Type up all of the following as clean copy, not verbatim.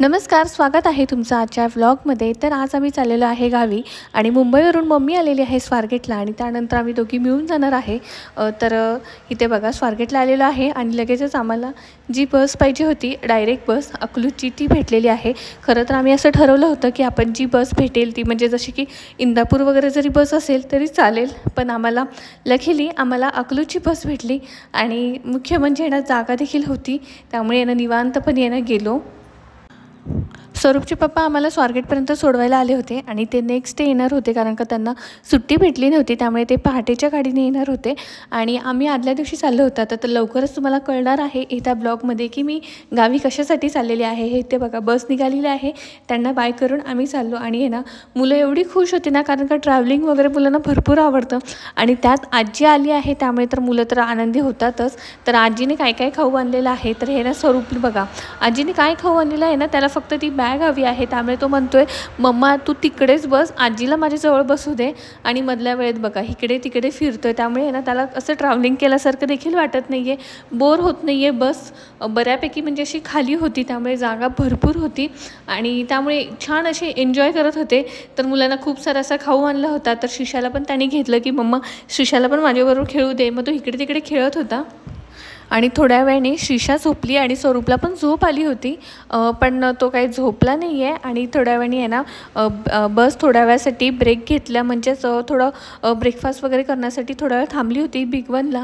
नमस्कार, स्वागत आहे तुमचं आजच्या व्लॉगमध्ये। तर आज आम्ही चाललेलो आहे गावी आणि मुंबईवरून मम्मी आलेली आहे स्वारगेटला आणि त्यानंतर आम्ही दोघी मिळून जाणार आहे। तर इथे बघा स्वारगेटला आलेलो आहे आणि लगेचच आम्हाला जी बस पाहिजे होती डायरेक्ट बस अकलूजची ती भेटलेली आहे। खरं तर आम्ही असं ठरवलं होतं की आपण जी बस भेटेल ती म्हणजे जशी की इंदापूर वगैरे जरी बस असेल तरी चालेल, पण आम्हाला लकीली आम्हाला अकलूजची बस भेटली आणि मुख्य म्हणजे येणं जागा देखील होती, त्यामुळे येणं निवांतपणे येणं गेलो। स्वरूपचे पप्पा आम्हाला स्वारगेटपर्यंत सोडवायला आले होते आणि ते नेक्स्ट डे येणार होते, कारण का त्यांना सुट्टी भेटली नव्हती, त्यामुळे ते पहाटेच्या गाडीने येणार होते आणि आम्ही आदल्या दिवशी चाललो होतो। तर लवकरच तुम्हाला कळणार आहे येत्या ब्लॉगमध्ये की मी गावी कशासाठी चाललेली आहे। हे ते बघा बस निघालेली आहे, त्यांना बाय करून आम्ही चाललो आणि हे ना मुलं एवढी खुश होती ना, कारण का ट्रॅव्हलिंग वगैरे मुलांना भरपूर आवडतं आणि त्यात आजी आली आहे, त्यामुळे तर मुलं तर आनंदी होतातच। तर आजीने काय काय खाऊ आणलेलं आहे, तर हे ना स्वरूप बघा आजीने काय खाऊ आणलेलं आहे ना, त्याला फक्त ती बॅग हवी आहे, त्यामुळे तो म्हणतोय मम्मा तू तिकडेच बस, आजीला माझ्या जवळ बसू दे। आणि मधल्या वेळेत बघा इकडे तिकडे फिरतोय, त्यामुळे ना त्याला असं ट्रॅव्हलिंग केल्यासारखं देखील वाटत नाहीये, बोर होत नाहीये। बस बऱ्यापैकी म्हणजे अशी खाली होती, त्यामुळे जागा भरपूर होती आणि त्यामुळे छान असे एन्जॉय करत होते। तर मुलांना खूप सारा असा खाऊ आणला होता, तर श्रीशाला पण त्याने घेतलं की मम्मा श्रीशाला पण माझ्याबरोबर खेळू दे, मग तो इकडे तिकडे खेळत होता आणि थोड्या वेळाने श्रीशा झोपली आणि स्वरूपला पण झोप आली होती, पण तो काही झोपला नाही आहे आणि थोड्या वेळाने आहे ना बस थोड्या वेळासाठी ब्रेक घेतला, म्हणजेच थोडं ब्रेकफास्ट वगैरे करण्यासाठी थोडा वेळ थांबली होती बिग वनला।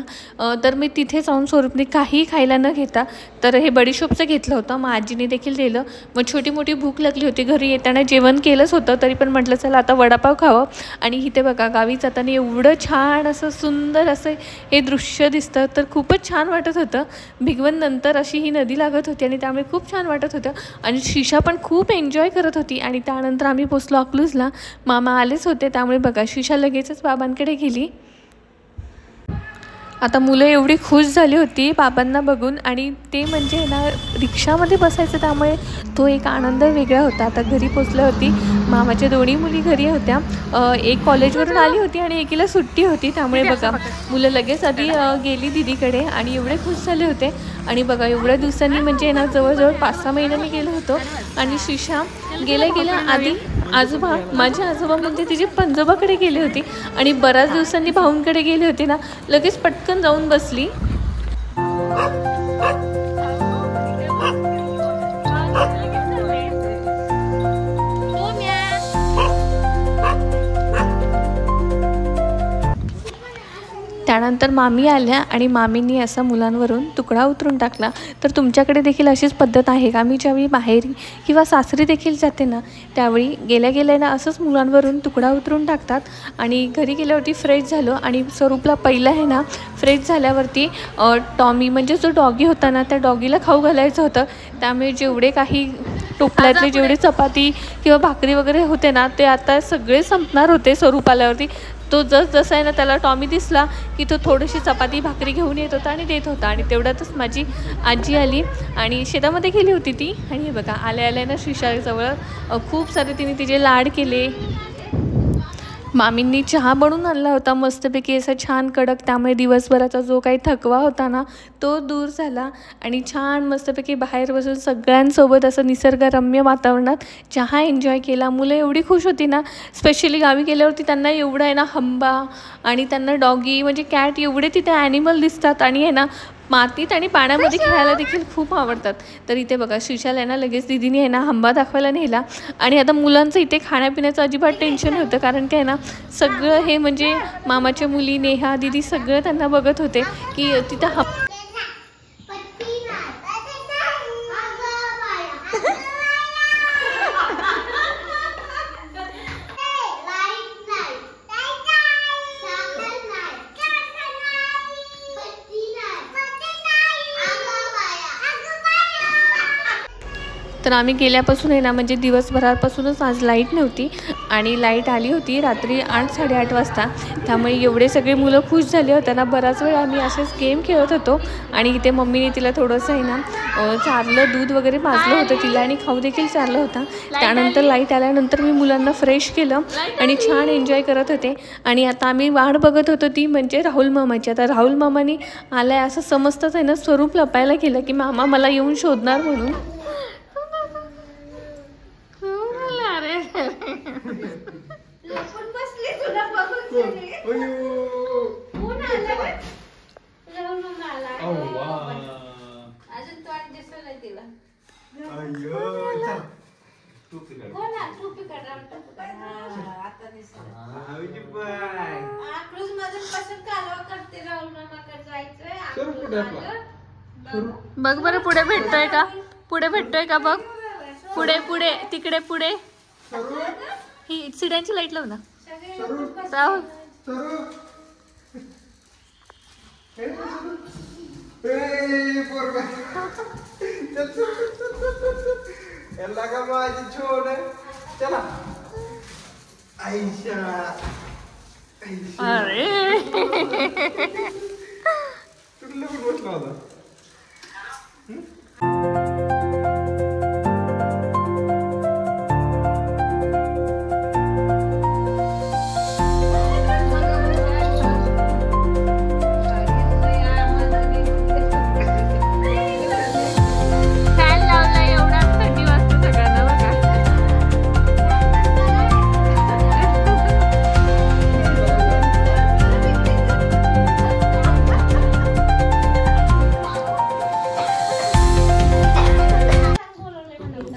तर मी तिथे जाऊन स्वरूपने काहीही खायला न घेता तर हे बडीशोपचं घेतलं होतं, मग आजीने देखील दिलं। मग छोटी मोठी भूक लागली होती, घरी येताना जेवण केलंच होतं, तरी पण म्हटलं चला आता वडापाव खावं। आणि इथे बघा गावी जाताना एवढं छान असं सुंदर असं हे दृश्य दिसतं, तर खूपच छान वाटत होतं। भिगवण नंतर अशी ही नदी लागत होती आणि त्यामुळे खूप छान वाटत होतं आणि श्रीशा पण खूप एन्जॉय करत होती। आणि त्यानंतर आम्ही पोचलो अकलूजला, मामा आलेच होते, त्यामुळे बघा श्रीशा लगेचच बाबांकडे गेली। आता मुलं एवढी खुश झाली होती बाबांना बघून आणि ते म्हणजे ना रिक्षामध्ये बसायचं, त्यामुळे तो एक आनंद वेगळा होता। आता घरी पोचली होती, मामाच्या दोन्ही मुली घरी होत्या, एक कॉलेजवरून आली होती आणि एकीला सुट्टी होती, त्यामुळे बघा मुलं लगेच आधी गेली दीदीकडे आणि एवढे खुश झाले होते। आणि बघा एवढ्या दिवसांनी म्हणजे ना जवळजवळ 5-6 महिन्यांनी गेलो होतो आणि श्रीशा गेल्या आधी आजोबा माझे आजोबा म्हणजे तिचे पंजोबाकडे गेली होती आणि बऱ्याच दिवसांनी भाऊंकडे गेली होती ना, लगेच पटकन जाऊन बसली। त्यानंतर मामी आल्या आणि मामींनी असा मुलांवरून तुकडा उतरून टाकला। तर तुमच्याकडे देखील अशीच पद्धत आहे का? मी ज्यावेळी माहेरी किंवा सासरी देखील जाते ना, त्यावेळी गेल्या ना असंच मुलांवरून तुकडा उतरून टाकतात आणि घरी गेल्यावरती फ्रेश झालो आणि स्वरूपला पहिलं आहे ना फ्रेश झाल्यावरती टॉमी म्हणजे जो डॉगी होता ना त्या डॉगीला खाऊ घालायचं होतं, त्यामुळे जेवढे काही टोपल्यातले जेवढे चपाती किंवा भाकरी वगैरे होते ना ते आता सगळे संपणार होते। स्वरूप आल्यावरती तो जसं आहे ना त्याला टॉमी दिसला की तो थोडीशी चपाती भाकरी घेऊन येत होता आणि देत होता। आणि तेवढ्यातच माझी आजी आली आणि शेतामध्ये गेली होती ती, आणि बघा आल्या ना श्रीशाजवळ खूप सारे तिने तिचे लाड केले। मामींनी चहा बनवून आणला होता मस्तपैकी असा छान कडक, त्यामुळे दिवसभराचा जो काही थकवा होता ना तो दूर झाला आणि छान मस्तपैकी बाहेर बसून सगळ्यांसोबत असं निसर्गरम्य वातावरणात चहा एन्जॉय केला। मुलं एवढी खुश होती ना, स्पेशली गावी गेल्यावरती त्यांना एवढं आहे ना हंबा आणि त्यांना डॉगी म्हणजे कॅट एवढे तिथे ॲनिमल दिसतात आणि आहे ना मातीत आणि पाण्यामध्ये खेळायला देखील खूप आवडतात। तर इथे बघा श्रीशाला आहे ना लगेच दीदीने आहे ना हंबा दाखवायला नेला आणि आता मुलांचं इथे खाण्यापिण्याचं अजिबात टेन्शन होतं, कारण काय ना सगळं हे म्हणजे मामाच्या मुली नेहा दीदी सगळं त्यांना बघत होते की तिथं तर आम्ही गेल्यापासून आहे ना म्हणजे दिवसभरापासूनच आज लाईट नव्हती आणि लाईट आली होती रात्री 8-8:30 वाजता, त्यामुळे एवढे सगळे मुलं खुश झाले होते ना। बराच वेळ आम्ही असेच गेम खेळत होतो आणि इथे मम्मीने तिला थोडंसं आहे ना चारलं, दूध वगैरे पाजलं होतं तिला आणि खाऊ देखील चारलं होता। त्यानंतर लाईट आल्यानंतर मी मुलांना फ्रेश केलं आणि छान एन्जॉय करत होते आणि आता आम्ही वाट बघत होतो ती म्हणजे राहुल मामाची। आता राहुल मामानी आलाय असं समजतंच आहे ना, स्वरूप लपायला केलं की मामा मला येऊन शोधणार म्हणून। लपून बसली तुला बघून सगळे. ऊन आलं बघ. राहुल मामा आला. अजून तोंड दिसलं नाही तिला. टोपी काढ, टोपी काढ. आता दिसलं. आक्रोश मधून पासून कालवा करते. राहुल मामाकडे जायचंय. बघ बरं पुढे भेटतोय का, पुढे भेटतोय का बघ. पुढे पुढे तिकडे पुढे. ही सिड्यांची लाईट लाव ना राहुल. अरे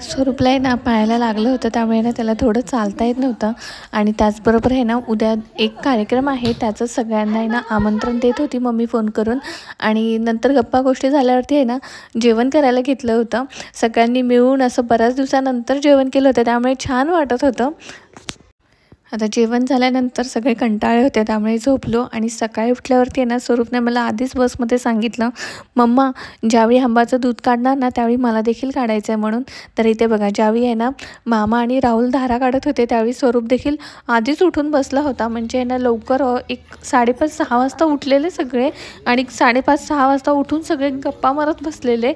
स्वरूपला आहे ना पायाला लागलं होतं, त्यामुळे ना त्याला थोडं चालता येत नव्हतं. आणि त्याचबरोबर आहे ना उद्या एक कार्यक्रम आहे, त्याचं सगळ्यांना आहे ना आमंत्रण देत होती मम्मी फोन करून. आणि नंतर गप्पा गोष्टी झाल्यावरती आहे ना जेवण करायला घेतलं होतं. सगळ्यांनी मिळून असं बऱ्याच दिवसानंतर जेवण केलं होतं, त्यामुळे छान वाटत होतं. आता जेवण झाल्यानंतर सगळे कंटाळे होते, त्यामुळे झोपलो. आणि सकाळी उठल्यावरती आहे ना स्वरूपने मला आधीच बसमध्ये सांगितलं, मम्मा ज्यावेळी आंबाचं दूध काढणार ना त्यावेळी मला देखील काढायचं आहे म्हणून. तर इथे बघा ज्यावेळी आहे ना मामा आणि राहुल धारा काढत होते त्यावेळी स्वरूप देखील आधीच उठून बसला होता. म्हणजे ना लवकर 5:30-6 वाजता उठलेले सगळे आणि 5:30-6 वाजता उठून सगळे गप्पा मारत बसलेले.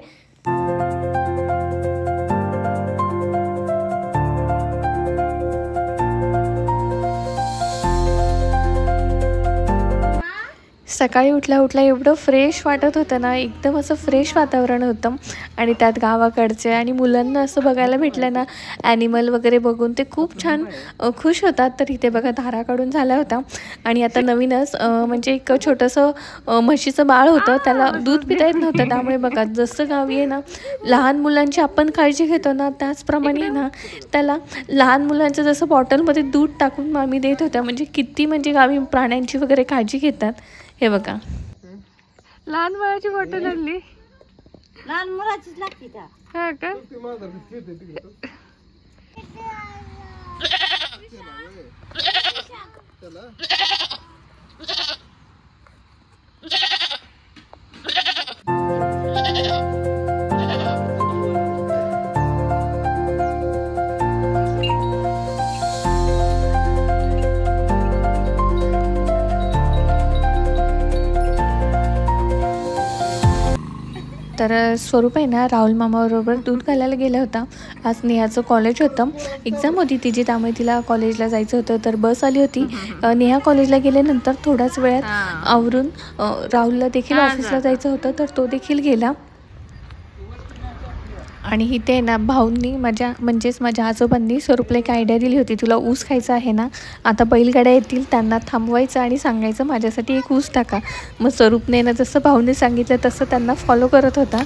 सकाळी उठल्या उठल्या एवढं फ्रेश वाटत होतं ना, एकदम असं फ्रेश वातावरण होतं. आणि त्यात गावाकडचे आणि मुलांना असं बघायला भेटलं ना ॲनिमल वगैरे बघून ते खूप छान खुश होतात. तर इथे बघा धारा काढून झाला होता. आणि आता नवीनच म्हणजे एक छोटंसं म्हशीचं बाळ होतं, त्याला दूध पिता येत नव्हतं. त्यामुळे बघा जसं गावी आहे ना लहान मुलांची आपण काळजी घेतो ना, त्याचप्रमाणे ना त्याला लहान मुलांचं जसं बॉटलमध्ये दूध टाकून मामी देत होत्या. म्हणजे किती म्हणजे गावी प्राण्यांची वगैरे काळजी घेतात. हे बघा लहान मुलाची बॉटल आणली, लहान मुलाचीच लागते का. हा का. तर स्वरूप आहे ना राहुल मामाबरोबर दूध घालायला गेला होता. आज नेहाचं कॉलेज होतं, एक्झाम होती तिची, त्यामुळे तिला कॉलेजला जायचं होतं. तर बस आली होती. नेहा कॉलेजला गेल्यानंतर थोड्याच वेळात आवरून राहुलला देखील ऑफिसला जायचं होतं, तर तो देखील गेला. आणि इथे ना भाऊंनी माझ्या आजोबांनी स्वरूपला एक आयडिया दिली होती, तुला ऊस खायचा आहे ना, आता बैलगाड्या येतील त्यांना थांबवायचं आणि सांगायचं माझ्यासाठी एक ऊस टाका. मग स्वरूपने ना जसं भाऊने सांगितलं तसं त्यांना फॉलो करत होता.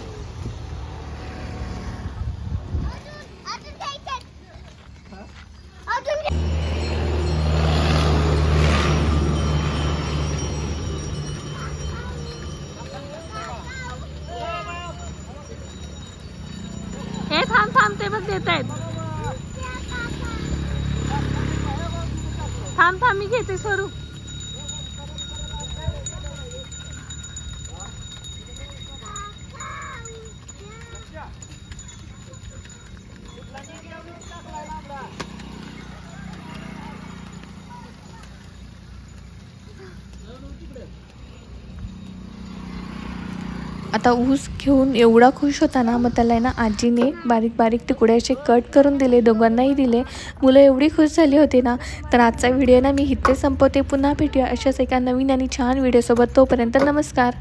हे थांब ते बघ देत आहेत. थांब मी घेते स्वरूप. आता ऊस घेऊन एवढा खुश होता ना, मग त्याला ना आजीने बारीक बारीक तुकडे असे कट करून दिले, दोघांनाही दिले. मुलं एवढी खुश झाली होती ना. तर आजचा व्हिडिओ ना मी इथे संपवते. पुन्हा भेटूया अशाच एका नवीन आणि छान व्हिडिओसोबत. तोपर्यंत नमस्कार.